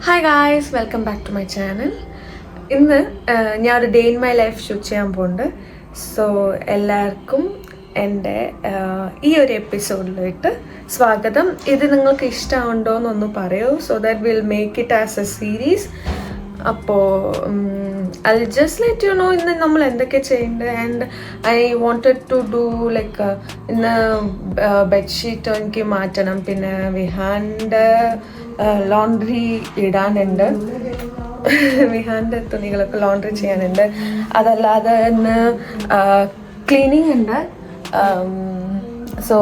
Hi guys, welcome back to my channel. ഇന്ന് ഞാൻ ഒരു day in my life shoot ചെയ്യാൻ പോകുന്നുണ്ട്. സോ എല്ലാവർക്കും എൻ്റെ ഈ ഒരു എപ്പിസോഡിലോട്ട് സ്വാഗതം. ഇത് നിങ്ങൾക്ക് ഇഷ്ടമുണ്ടോ എന്നൊന്ന് പറയൂ, so that will make it as a series. അപ്പോൾ I just let you know ഇന്ന് നമ്മൾ എന്തൊക്കെ ചെയ്യേണ്ടത്. And I wanted to do like ഇന്ന് ബെഡ്ഷീറ്റ് എനിക്ക് മാറ്റണം, പിന്നെ വിഹാൻ്റെ ലോണ്ട്രി ഇടാനുണ്ട്, വിഹാൻ്റെ തുണികളൊക്കെ ലോണ്ട്രി ചെയ്യാനുണ്ട്. അതല്ലാതെ ഇന്ന് ക്ലീനിങ് ഉണ്ട്. സോ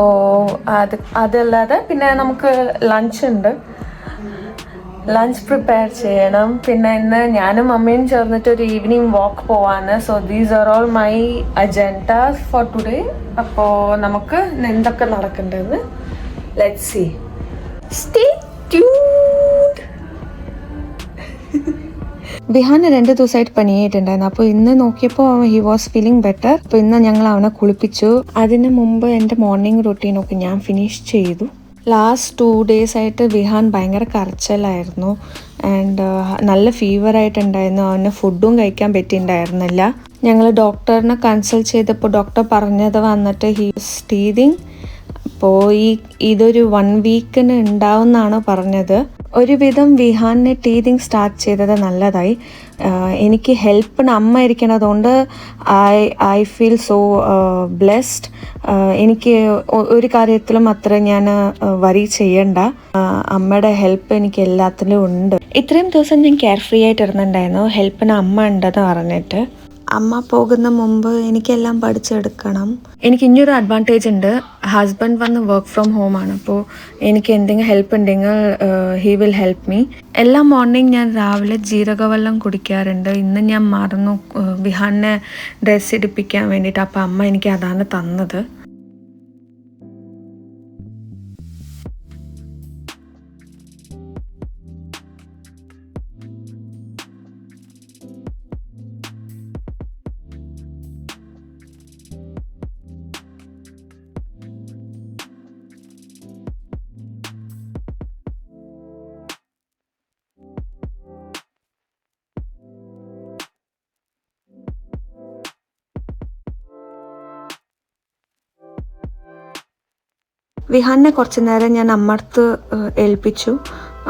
അതല്ലാതെ പിന്നെ നമുക്ക് ലഞ്ച് ഉണ്ട്, ലഞ്ച് പ്രിപ്പയർ ചെയ്യണം. പിന്നെ ഇന്ന് ഞാനും അമ്മയും ചേർന്നിട്ട് ഒരു ഈവനിങ് വാക്ക് പോവാണ്. So these are all my agendas for today. അപ്പോൾ നമുക്ക് എന്തൊക്കെ നടക്കേണ്ടതെന്ന് ലെറ്റ്സ് സീ. Stay tuned. വിഹാന് 2 ദിവസമായിട്ട് പനിയായിട്ടുണ്ടായിരുന്നു. അപ്പോൾ ഇന്ന് നോക്കിയപ്പോൾ ഹി വാസ് ഫീലിംഗ് ബെറ്റർ. അപ്പോൾ ഇന്ന് ഞങ്ങൾ അവനെ കുളിപ്പിച്ചു. അതിന് മുമ്പ് എൻ്റെ മോർണിംഗ് റൊട്ടീനൊക്കെ ഞാൻ ഫിനിഷ് ചെയ്തു. ലാസ്റ്റ് 2 days ആയിട്ട് വിഹാൻ ഭയങ്കര കരച്ചിലായിരുന്നു. ആൻഡ് നല്ല ഫീവറായിട്ടുണ്ടായിരുന്നു. അവന് ഫുഡും കഴിക്കാൻ പറ്റിയിട്ടുണ്ടായിരുന്നില്ല. ഞങ്ങൾ ഡോക്ടറിനെ കൺസൾട്ട് ചെയ്തപ്പോൾ ഡോക്ടർ പറഞ്ഞത് വന്നിട്ട് ഹി ഈസ് ടീതിങ്. അപ്പോൾ ഇതൊരു 1 week ഉണ്ടാവുമെന്നാണ് പറഞ്ഞത്. ഒരുവിധം വിഹാനെ ടീതിങ് സ്റ്റാർട്ട് ചെയ്തത് നല്ലതായി. എനിക്ക് ഹെൽപ്പിന് അമ്മ ഇരിക്കണതുകൊണ്ട് ഐ ഫീൽ സോ ബ്ലെസ്ഡ്. എനിക്ക് ഒരു കാര്യത്തിലും അത്ര ഞാൻ വറി ചെയ്യണ്ട. അമ്മയുടെ ഹെൽപ്പ് എനിക്ക് എല്ലാത്തിലും ഉണ്ട്. ഇത്രയും ദിവസം ഞാൻ കെയർ ഫ്രീ ആയിട്ട് ഇരുന്നുണ്ടായിരുന്നു, ഹെൽപ്പിന് അമ്മ ഉണ്ടെന്ന് പറഞ്ഞിട്ട്. അമ്മ പോകുന്ന മുമ്പ് എനിക്കെല്ലാം പഠിച്ചെടുക്കണം. എനിക്ക് ഇനിയൊരു അഡ്വാൻറ്റേജ് ഉണ്ട്, ഹസ്ബൻഡ് വന്ന് വർക്ക് ഫ്രം ഹോം ആണ്. അപ്പോൾ എനിക്ക് എന്തെങ്കിലും ഹെൽപ്പ് ഉണ്ടെങ്കിൽ ഹി വിൽ ഹെൽപ്പ് മീ. എല്ലാ മോർണിംഗ് ഞാൻ രാവിലെ ജീരകവെള്ളം കുടിക്കാറുണ്ട്. ഇന്ന് ഞാൻ മറന്നു വിഹാനെ ഡ്രസ്സ് ഇടിപ്പിക്കാൻ വേണ്ടിയിട്ട്. അപ്പോൾ അമ്മ എനിക്ക് അതാണ് തന്നത്. വിഹാനെ കുറച്ച് നേരം ഞാൻ അമ്മടുത്ത് ഏൽപ്പിച്ചു.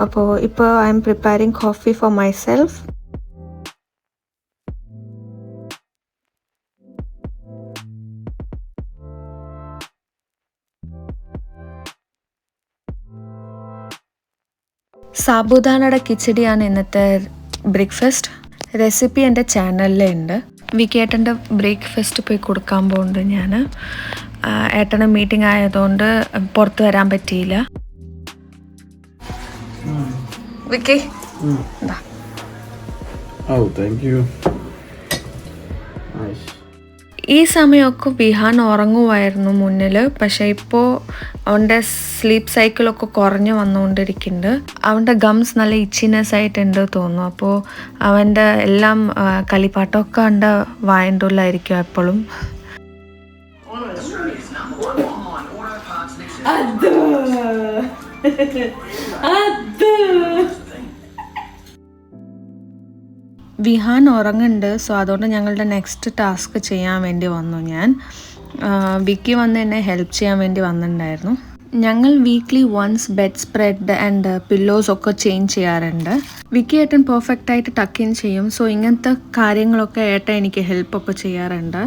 അപ്പോൾ ഇപ്പോൾ I'm preparing coffee for myself. സാബുദാനയുടെ കിച്ചടിയാണ് ഇന്നത്തെ ബ്രേക്ക്ഫാസ്റ്റ്. റെസിപ്പി എൻ്റെ ചാനലിലുണ്ട്. വിക്കേട്ടൻ്റെ ബ്രേക്ക്ഫാസ്റ്റ് പോയി കൊടുക്കാൻ പോകുന്നുണ്ട് ഞാൻ. ഏട്ടന് മീറ്റിംഗ് ആയതുകൊണ്ട് പുറത്ത് വരാൻ പറ്റിയില്ല. വിക്കി എന്താ? ഈ സമയമൊക്കെ വിഹാൻ ഉറങ്ങുമായിരുന്നു മുന്നിൽ. പക്ഷേ ഇപ്പോൾ അവൻ്റെ സ്ലീപ്പ് സൈക്കിളൊക്കെ കുറഞ്ഞു വന്നുകൊണ്ടിരിക്കുന്നുണ്ട്. അവൻ്റെ ഗംസ് നല്ല ഇച്ചിനെസ് ആയിട്ടുണ്ട് തോന്നുന്നു. അപ്പോൾ അവൻ്റെ എല്ലാം കളിപ്പാട്ടമൊക്കെ അവൻ്റെ വായൻ്റെ ഉള്ളിലായിരിക്കും എപ്പോഴും. വിഹാൻ ഉറങ്ങുന്നുണ്ട്. സോ അതുകൊണ്ട് ഞങ്ങളുടെ നെക്സ്റ്റ് ടാസ്ക് ചെയ്യാൻ വേണ്ടി വന്നു ഞാൻ. വിക്കി വന്ന് എന്നെ ഹെൽപ്പ് ചെയ്യാൻ വേണ്ടി വന്നിട്ടുണ്ടായിരുന്നു. ഞങ്ങൾ weekly once bed spread and pillows ഒക്കെ ചേഞ്ച് ചെയ്യാറുണ്ട്. വിക്കി ഏട്ടൻ പെർഫെക്റ്റ് ആയിട്ട് ടക്ക് ഇൻ ചെയ്യും. സോ ഇങ്ങനത്തെ കാര്യങ്ങളൊക്കെ ഏട്ടൻ എനിക്ക് ഹെൽപ്പൊക്കെ ചെയ്യാറുണ്ട്.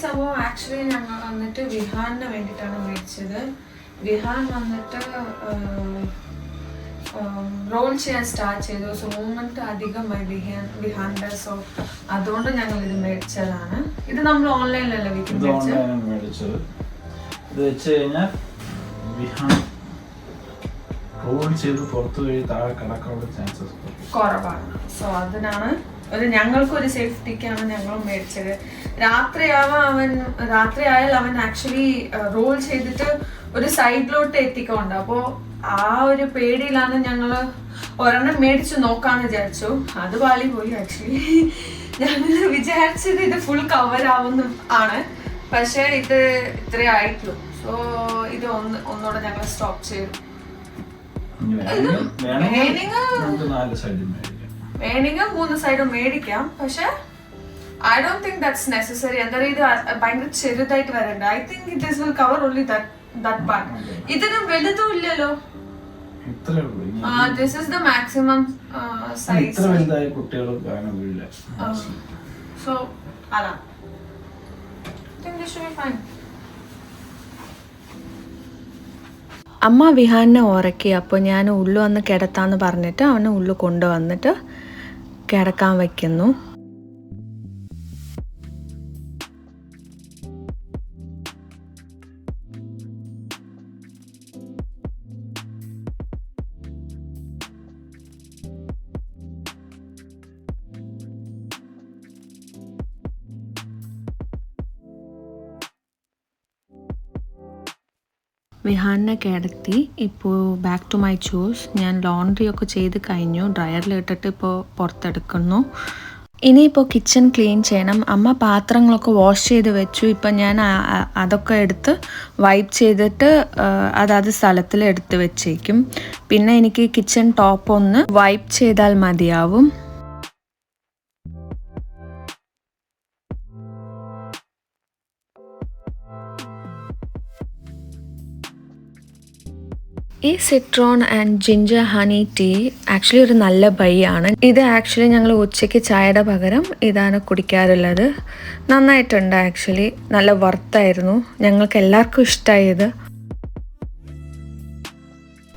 സംഭവം ആക്ച്വലി ഞങ്ങൾ വന്നിട്ട് വിഹാന് വേണ്ടിയിട്ടാണ് മേടിച്ചത്. വിഹാൻ വന്നിട്ട് റോൾ ചെയ്യാൻ സ്റ്റാർട്ട് ചെയ്തു. സോ മൂവ്മെന്റ് അധികമായി വിഹാന്റെ. സോ അതുകൊണ്ട് ഞങ്ങൾ ഇത് മേടിച്ചതാണ്. ഇത് നമ്മൾ ഓൺലൈനിലല്ല മേടിച്ചത്. ഇത് വെച്ച് കഴിഞ്ഞാൽ വിഹാൻ റോൾ ചെയ്ത് പുറത്തു വഴി താഴെ കിടക്കാനുള്ള ചാൻസസ് കുറവാണ്. സോ അതിനാണ് ഞങ്ങൾക്കൊരു സേഫ്റ്റിക്കാണ് ഞങ്ങൾ മേടിച്ചത്. രാത്രിയായാൽ അവൻ ആക്ച്വലി റോൾ ചെയ്തിട്ട് ഒരു സൈഡിലോട്ട് എത്തിക്കൊണ്ട്. അപ്പോൾ ആ ഒരു പേടിയിലാണ് ഞങ്ങൾ ഒരെണ്ണം മേടിച്ചു നോക്കാന്ന് വിചാരിച്ചു. അത് പാളി പോയി. ആക്ച്വലി ഞങ്ങൾ വിചാരിച്ചത് ഇത് ഫുൾ കവർ ആവുന്ന ആണ്, പക്ഷെ ഇത് ഇത്രേ ആയിട്ടുള്ളൂ. സോ ഇത് ഒന്നുകൂടെ ഞങ്ങൾ സ്റ്റോപ്പ് ചെയ്തു. വേണമെങ്കിൽ 3 സൈഡും മേടിക്കാം, പക്ഷെ I don't think that's necessary. എന്തായാലും ഇത് ഭയങ്കര ചെറുതായിട്ട് വരണ്ട. I think this will cover only that part. ഇതിന് വലുതും ഇല്ലല്ലോ. This is the maximum size. So അതാ അമ്മ വിഹാനെ ഉറക്കി. അപ്പോൾ ഞാൻ ഉള്ളു വന്ന് കിടത്താന്ന് പറഞ്ഞിട്ട് അവനെ ഉള്ളു കൊണ്ടുവന്നിട്ട് കിടക്കാൻ വയ്ക്കുന്നു. വിഹാനെ കിടത്തി. ഇപ്പോൾ ബാക്ക് ടു മൈ ചോസ്. ഞാൻ ലോണ്ട്രി ഒക്കെ ചെയ്ത് കഴിഞ്ഞു. ഡ്രയറിലിട്ടിട്ട് ഇപ്പോൾ പുറത്തെടുക്കുന്നു. ഇനിയിപ്പോൾ കിച്ചൺ ക്ലീൻ ചെയ്യണം. അമ്മ പാത്രങ്ങളൊക്കെ വാഷ് ചെയ്ത് വെച്ചു. ഇപ്പം ഞാൻ അതൊക്കെ എടുത്ത് വൈപ്പ് ചെയ്തിട്ട് അതാത് സ്ഥലത്തിൽ എടുത്ത് വെച്ചേക്കും. പിന്നെ എനിക്ക് കിച്ചൺ ടോപ്പ് ഒന്ന് വൈപ്പ് ചെയ്താൽ മതിയാവും. ഈ citron and ginger honey tea actually ഒരു നല്ല ബൈ ആണ്. ഇത് ആക്ച്വലി ഞങ്ങൾ ഉച്ചയ്ക്ക് ചായയുടെ പകരം ഇതാണ് കുടിക്കാറുള്ളത്. നന്നായിട്ടുണ്ട്. ആക്ച്വലി നല്ല വർത്തായിരുന്നു. ഞങ്ങൾക്ക് എല്ലാവർക്കും ഇഷ്ടമായി ഇത്.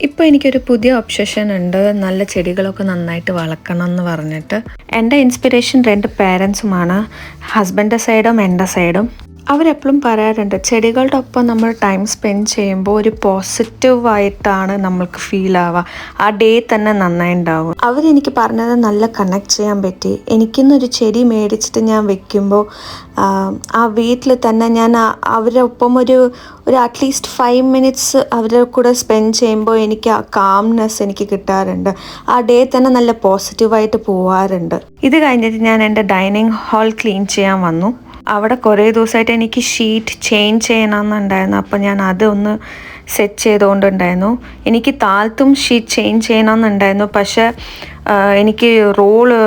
ഇപ്പോൾ എനിക്കൊരു പുതിയ ഒബ്സഷൻ ഉണ്ട്. നല്ല ചെടികളൊക്കെ നന്നായിട്ട് വളർക്കണം എന്ന് പറഞ്ഞിട്ട്. എൻ്റെ ഇൻസ്പിറേഷൻ 2 പേരൻസുമാണ്, ഹസ്ബൻഡിൻ്റെ സൈഡും എൻ്റെ സൈഡും. അവരെപ്പോഴും പറയാറുണ്ട് ചെടികളുടെ ഒപ്പം നമ്മൾ ടൈം സ്പെൻഡ് ചെയ്യുമ്പോൾ ഒരു പോസിറ്റീവായിട്ടാണ് നമ്മൾക്ക് ഫീൽ ആവുക. ആ ഡേ തന്നെ നന്നായി ഉണ്ടാവും. അവരെനിക്ക് പറഞ്ഞത് നല്ല കണക്ട് ചെയ്യാൻ പറ്റി. എനിക്കിന്നൊരു ചെടി മേടിച്ചിട്ട് ഞാൻ വെക്കുമ്പോൾ ആ വീട്ടിൽ തന്നെ ഞാൻ അവരുടെ ഒപ്പം ഒരു അറ്റ്ലീസ്റ്റ് 5 മിനിറ്റ്സ് അവരുടെ കൂടെ സ്പെൻഡ് ചെയ്യുമ്പോൾ എനിക്ക് ആ കാംനെസ് എനിക്ക് കിട്ടാറുണ്ട്. ആ ഡേ തന്നെ നല്ല പോസിറ്റീവായിട്ട് പോവാറുണ്ട്. ഇത് കഴിഞ്ഞിട്ട് ഞാൻ എൻ്റെ ഡൈനിങ് ഹാൾ ക്ലീൻ ചെയ്യാൻ വന്നു. അവിടെ കുറേ ദിവസമായിട്ട് എനിക്ക് ഷീറ്റ് ചേഞ്ച് ചെയ്യണമെന്നുണ്ടായിരുന്നു. അപ്പോൾ ഞാൻ അതൊന്ന് സെറ്റ് ചെയ്തുകൊണ്ടുണ്ടായിരുന്നു. എനിക്ക് താഴത്തും ഷീറ്റ് ചേഞ്ച് ചെയ്യണമെന്നുണ്ടായിരുന്നു, പക്ഷേ എനിക്ക് റോള്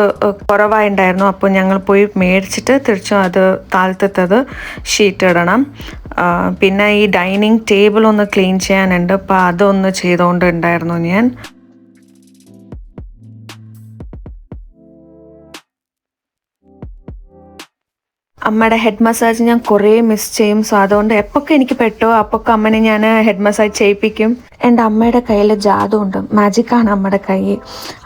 കുറവായിട്ടുണ്ടായിരുന്നു. അപ്പോൾ ഞങ്ങൾ പോയി മേടിച്ചിട്ട് തിരിച്ചും അത് താഴത്തത് ഷീറ്റ് ഇടണം. പിന്നെ ഈ ഡൈനിങ് ടേബിൾ ഒന്ന് ക്ലീൻ ചെയ്യാനുണ്ട്. അപ്പോൾ അതൊന്ന് ചെയ്തുകൊണ്ടുണ്ടായിരുന്നു ഞാൻ. അമ്മയുടെ ഹെഡ് മസാജ് ഞാൻ കുറേ മിസ് ചെയ്യും. സോ അതുകൊണ്ട് എപ്പൊക്കെ എനിക്ക് പെട്ടോ അപ്പൊക്കെ അമ്മനെ ഞാൻ ഹെഡ് മസാജ് ചെയ്യിപ്പിക്കും. എൻ്റെ അമ്മയുടെ കയ്യിൽ ജാദുണ്ട്, മാജിക്കാണ് അമ്മയുടെ കൈ.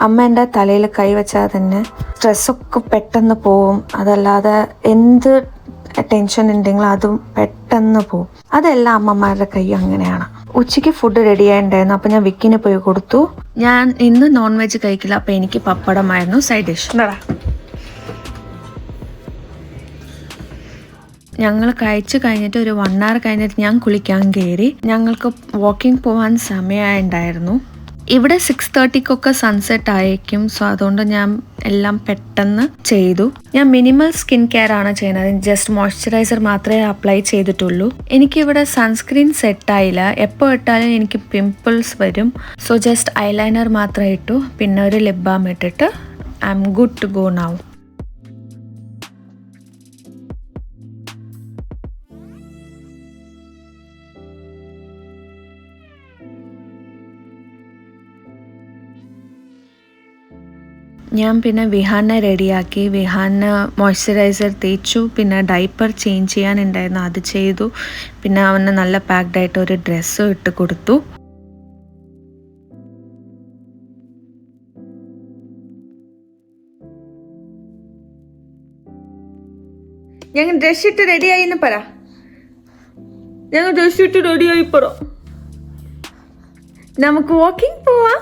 അമ്മ എൻ്റെ തലയിൽ കൈ വെച്ചാൽ തന്നെ സ്ട്രെസ്സൊക്കെ പെട്ടെന്ന് പോവും. അതല്ലാതെ എന്ത് ടെൻഷൻ ഉണ്ടെങ്കിലും അതും പെട്ടെന്ന് പോവും. അതെല്ലാം അമ്മമാരുടെ കൈ അങ്ങനെയാണ്. ഉച്ചയ്ക്ക് ഫുഡ് റെഡി ആയിട്ടുണ്ടായിരുന്നു. അപ്പോൾ ഞാൻ വിക്കിന് പോയി കൊടുത്തു. ഞാൻ ഇന്ന് നോൺ വെജ് കഴിക്കില്ല, അപ്പോൾ എനിക്ക് പപ്പടമായിരുന്നു സൈഡ് ഡിഷ്. ഞങ്ങൾ കഴിച്ച് കഴിഞ്ഞിട്ട് ഒരു 1 hour കഴിഞ്ഞിട്ട് ഞാൻ കുളിക്കാൻ കയറി. ഞങ്ങൾക്ക് വാക്കിംഗ് പോകാൻ സമയമായിട്ടുണ്ടായിരുന്നു. ഇവിടെ 6:30 സൺസെറ്റ് ആയേക്കും. സോ അതുകൊണ്ട് ഞാൻ എല്ലാം പെട്ടെന്ന് ചെയ്തു. ഞാൻ മിനിമൽ സ്കിൻ കെയർ ആണ് ചെയ്യുന്നത്. ജസ്റ്റ് മോയ്സ്ചറൈസർ മാത്രമേ അപ്ലൈ ചെയ്തിട്ടുള്ളൂ. എനിക്കിവിടെ സൺസ്ക്രീൻ സെറ്റായില്ല. എപ്പോൾ ഇട്ടാലും എനിക്ക് പിമ്പിൾസ് വരും. സോ ജസ്റ്റ് ഐലൈനർ മാത്രം ഇട്ടു. പിന്നെ ഒരു ലിപ് ബാം ഇട്ടിട്ട് I'm good to go now. ഞാൻ പിന്നെ വിഹാനെ റെഡിയാക്കി. വിഹാന് മോയ്സ്ചറൈസർ തേച്ചു. പിന്നെ ഡൈപ്പർ ചേഞ്ച് ചെയ്യാനുണ്ടായിരുന്നു, അത് ചെയ്തു. പിന്നെ അവന് നല്ല പാക്ഡായിട്ട് ഒരു ഡ്രസ്സും ഇട്ട് കൊടുത്തു. ഞങ്ങൾ ഡ്രസ് ഇട്ട് റെഡിയായി എന്ന് പറ. ഞങ്ങൾ ഡ്രസ് ഇട്ട് റെഡിയായി പറ. നമുക്ക് വാക്കിംഗ് പോവാ,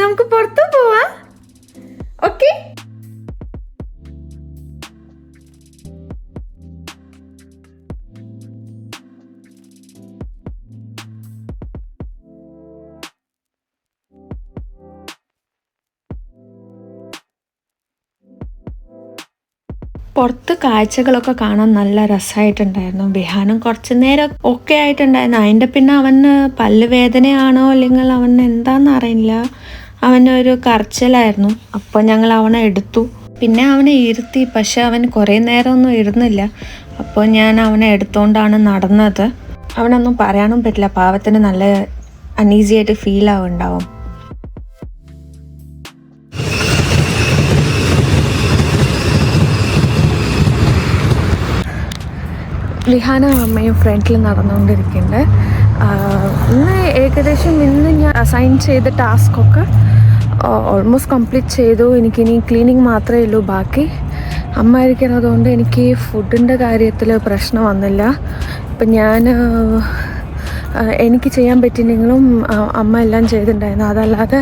നമുക്ക് പുറത്തു പോവാ. ഓക്കെ, പുറത്ത് കാഴ്ചകളൊക്കെ കാണാൻ നല്ല രസമായിട്ടുണ്ടായിരുന്നു. വിഹാനും കുറച്ച് നേരം ഒക്കെ ആയിട്ടുണ്ടായിരുന്നു. അതിൻ്റെ പിന്നെ അവന് പല്ല് വേദനയാണോ അല്ലെങ്കിൽ അവന് എന്താണെന്ന് അറിയില്ല, അവനൊരു കരച്ചിലായിരുന്നു. അപ്പോൾ ഞങ്ങൾ അവനെ എടുത്തു. പിന്നെ അവനെ ഇരുത്തി, പക്ഷെ അവൻ കുറേ നേരമൊന്നും ഇരുന്നില്ല. അപ്പോൾ ഞാൻ അവനെ എടുത്തുകൊണ്ടാണ് നടന്നത്. അവനൊന്നും പറയാനും പറ്റില്ല, പാവത്തിന് നല്ല അൺഈസി ആയിട്ട് ഫീൽ ആവുന്നുണ്ടാവും. വിഹാന അമ്മയും ഫ്രണ്ടിൽ നടന്നുകൊണ്ടിരിക്കുന്നുണ്ട്. ഇന്ന് ഏകദേശം ഞാൻ അസൈൻ ചെയ്ത ടാസ്കൊക്കെ ഓൾമോസ്റ്റ് കംപ്ലീറ്റ് ചെയ്തു. എനിക്കിനി ക്ലീനിങ് മാത്രമേ ഉള്ളൂ ബാക്കി. അമ്മ ഇരിക്കുന്നതുകൊണ്ട് എനിക്ക് ഫുഡിൻ്റെ കാര്യത്തിൽ പ്രശ്നം വന്നില്ല. ഇപ്പം എനിക്ക് ചെയ്യാൻ പറ്റിയില്ലെങ്കിലും അമ്മ എല്ലാം ചെയ്തിട്ടുണ്ടായിരുന്നു. അതല്ലാതെ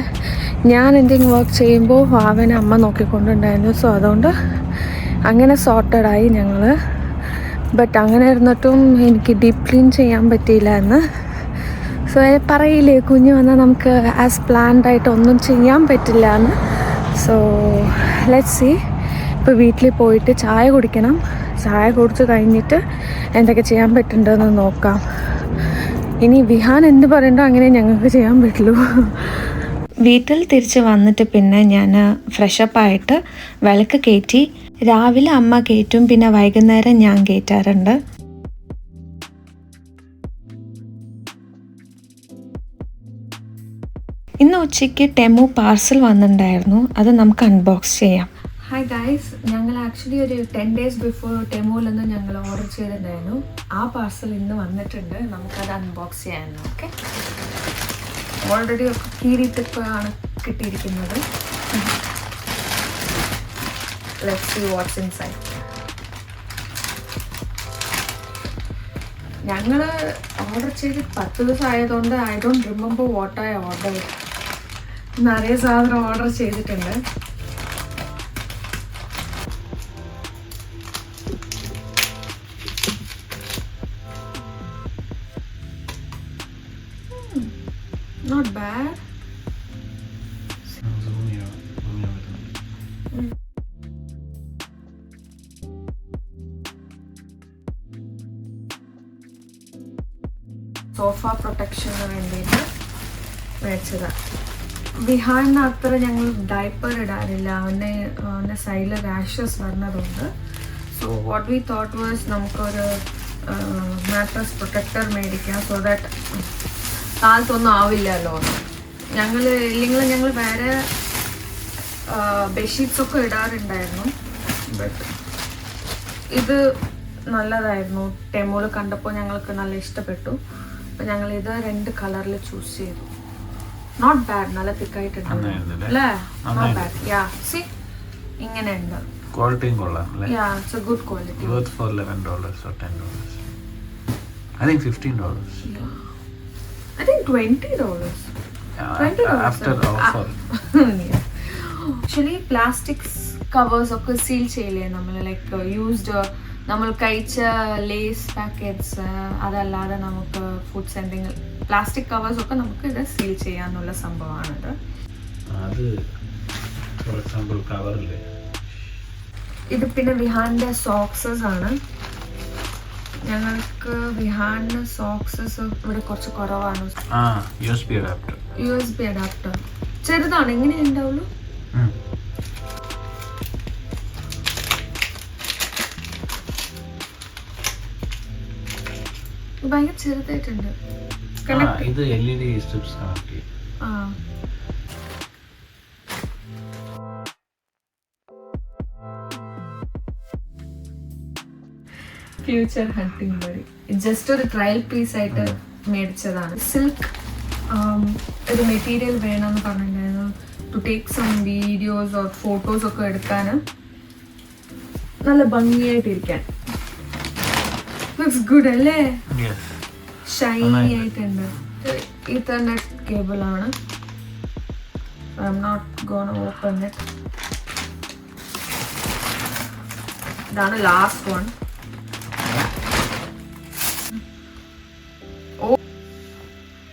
ഞാൻ എന്തെങ്കിലും വർക്ക് ചെയ്യുമ്പോൾ അവനെ അമ്മ നോക്കിക്കൊണ്ടുണ്ടായിരുന്നു. സോ അതുകൊണ്ട് അങ്ങനെ സോർട്ടഡായി ഞങ്ങൾ. ബട്ട് അങ്ങനെ ഇരുന്നിട്ടും എനിക്ക് ഡീപ്പ് ക്ലീൻ ചെയ്യാൻ പറ്റിയില്ല എന്ന്. സോ പറയില്ലേ, കുഞ്ഞ് വന്നാൽ നമുക്ക് ആസ് പ്ലാൻഡ് ആയിട്ട് ഒന്നും ചെയ്യാൻ പറ്റില്ല എന്ന്. So let's see. ഇപ്പോൾ വീട്ടിൽ പോയിട്ട് ചായ കുടിക്കണം. ചായ കുടിച്ച് കഴിഞ്ഞിട്ട് എന്തൊക്കെ ചെയ്യാൻ പറ്റുന്നുണ്ടെന്ന് നോക്കാം. ഇനി വിഹാൻ എന്ത് പറയണ്ടോ അങ്ങനെ ഞങ്ങൾക്ക് ചെയ്യാൻ പറ്റുള്ളൂ. വീട്ടിൽ തിരിച്ച് വന്നിട്ട് പിന്നെ ഞാൻ ഫ്രഷപ്പായിട്ട് വിളക്ക് കയറ്റി. രാവിലെ അമ്മ കയറ്റും, പിന്നെ വൈകുന്നേരം ഞാൻ കയറ്റാറുണ്ട്. ഇന്ന് ഉച്ചയ്ക്ക് ടെമു പാർസൽ വന്നിട്ടുണ്ടായിരുന്നു, അത് നമുക്ക് അൺബോക്സ് ചെയ്യാം. ഹായ് ഗൈസ്, ഞങ്ങൾ ആക്ച്വലി ഒരു 10 days ബിഫോർ ടെമുവിൽ നിന്ന് ഞങ്ങൾ ഓർഡർ ചെയ്തിട്ടുണ്ടായിരുന്നു. ആ പാർസൽ ഇന്ന് വന്നിട്ടുണ്ട്, നമുക്കത് അൺബോക്സ് ചെയ്യാനും. ഓക്കെ, ഓൾറെഡി ഒക്കെ കീറിയിട്ടിപ്പോഴാണ് കിട്ടിയിരിക്കുന്നത്. Let's see what's inside. ഞങ്ങൾ ഓർഡർ ചെയ്ത് 10 ദിവസം ആയതുകൊണ്ട് I don't remember what I order. നിറയെ സാധനം ഓർഡർ ചെയ്തിട്ടുണ്ട്. Not bad. സോഫ പ്രൊട്ടക്ഷന് വേണ്ടിയിട്ട് മേടിച്ചതാണ്. വിഹാന് അത്ര ഞങ്ങൾ ഡയപ്പർ ഇടാറില്ല, അവൻ്റെ സൈഡിൽ റാഷസ് വരുന്നതുകൊണ്ട്. So what we thought was നമുക്കൊരു മാട്രസ് പ്രൊട്ടക്ടർ മേടിക്കാം, സോ ദാറ്റ് കാലത്തൊന്നും ആവില്ലല്ലോ. ഇല്ലെങ്കിൽ ഞങ്ങൾ വേറെ ബെഡ്ഷീറ്റ്സൊക്കെ ഇടാറുണ്ടായിരുന്നു. ബട്ട് ഇത് നല്ലതായിരുന്നു. ടെമോൾ കണ്ടപ്പോൾ ഞങ്ങൾക്ക് നല്ല ഇഷ്ടപ്പെട്ടു. അപ്പോൾ ഞങ്ങൾ ഇത് 2 കളറിൽ ചൂസ് ചെയ്തു. നോട്ട് ബാഡ്, നല്ല തിക്കായിട്ടുണ്ട് അല്ലേ? Not bad. യാ, സി ഇങ്ങനെയുണ്ട്. ക്വാളിറ്റിയും കൊള്ളാം. Yeah, it's a good quality. Worth for $11 or $10. I think $15. Yeah. I think $20. After offer. Actually plastics covers ഒക്കെ സീൽ ചെയ്യില്ലേ നമ്മൾ, ലൈക്ക് യൂസ്ഡ് നമ്മൾ കഴിച്ച ലേസ് പാക്കറ്റ്സ്, അതല്ലാതെ നമുക്ക് ഫുഡ്സ് എന്തെങ്കിലും പ്ലാസ്റ്റിക് കവേഴ്സ് ഒക്കെ നമുക്ക് ഇത് സീൽ ചെയ്യാനുള്ള സംഭവമാണിത്. അത് ഫോർ എക്സാമ്പിൾ കവറില്ലേ. ഇത് പിന്നെ വിഹാന്റെ സോക്സസ് ആണ്. ഞങ്ങൾക്ക് വിഹാന്റെ സോക്സസ് ഇവിടെ കുറച്ച് കുറവാണ്. USB അഡാപ്റ്റർ ചെറുതാണ്, എങ്ങനെ ഉണ്ടാവുള്ളൂ. ഭയങ്കര ചെറുതായിട്ടുണ്ട്. ഇത് LED സ്ട്രിപ്സ് കണക്ട് ചെയ്യും. ഫ്യൂച്ചർ ഹണ്ടിങ് ബഡി ജസ്റ്റ് ഒരു ട്രയൽ പീസ് ആയിട്ട് മേടിച്ചതാണ്. സിൽക്ക് ഒരു മെറ്റീരിയൽ വേണമെന്ന് പറഞ്ഞിട്ടുണ്ടായിരുന്നു, to take some videos or photos ഒക്കെ എടുക്കാൻ നല്ല ഭംഗിയായിട്ടിരിക്കാൻ. ലുക്സ് ഗുഡ് അല്ലേ? ഷൈനി ആയിട്ടുണ്ട്. ഇതർനെറ്റ് കേബിൾ ആണ്. I'm not gonna open it. ഇതാണ് ലാസ്റ്റ് വൺ.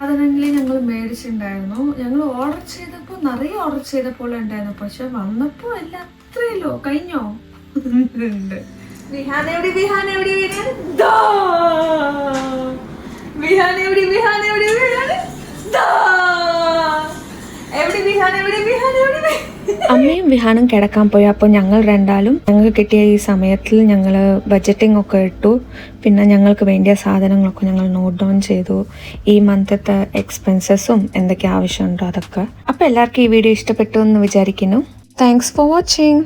അതിനെങ്കിലും ഞങ്ങൾ മേടിച്ചിട്ടുണ്ടായിരുന്നു. ഞങ്ങൾ ഓർഡർ ചെയ്തപ്പോൾ നിറയെ ഓർഡർ ചെയ്ത പോലെ ഉണ്ടായിരുന്നു, പക്ഷെ വന്നപ്പോൾ എല്ലാം അത്രയല്ലോ കഴിഞ്ഞോ. വിഹാൻ എവിടെ വിഹാൻ എവിടെ ദാ വിഹാൻ എവിടെ വിഹാൻ എവിടെ വിഹാൻ ദാ എവിടെ വിഹാൻ എവിടെ വിഹാൻ എവിടെ. അമ്മയും വിഹാനും കിടക്കാൻ പോയി. അപ്പോൾ ഞങ്ങൾ രണ്ടാലും ഞങ്ങൾക്ക് കിട്ടിയ ഈ സമയത്തിൽ ഞങ്ങൾ ബഡ്ജറ്റിംഗ് ഒക്കെ ഇട്ടു. പിന്നെ ഞങ്ങൾക്ക് വേണ്ടിയ സാധനങ്ങളൊക്കെ ഞങ്ങൾ നോട്ട് ഡൗൺ ചെയ്തു. ഈ മന്ത്ത്തെ എക്സ്പെൻസസും എന്തൊക്കെ ആവശ്യമുണ്ടോ അതൊക്കെ. അപ്പോൾ എല്ലാവർക്കും ഈ വീഡിയോ ഇഷ്ടപ്പെട്ടു എന്ന് വിചാരിക്കുന്നു. Thanks for watching.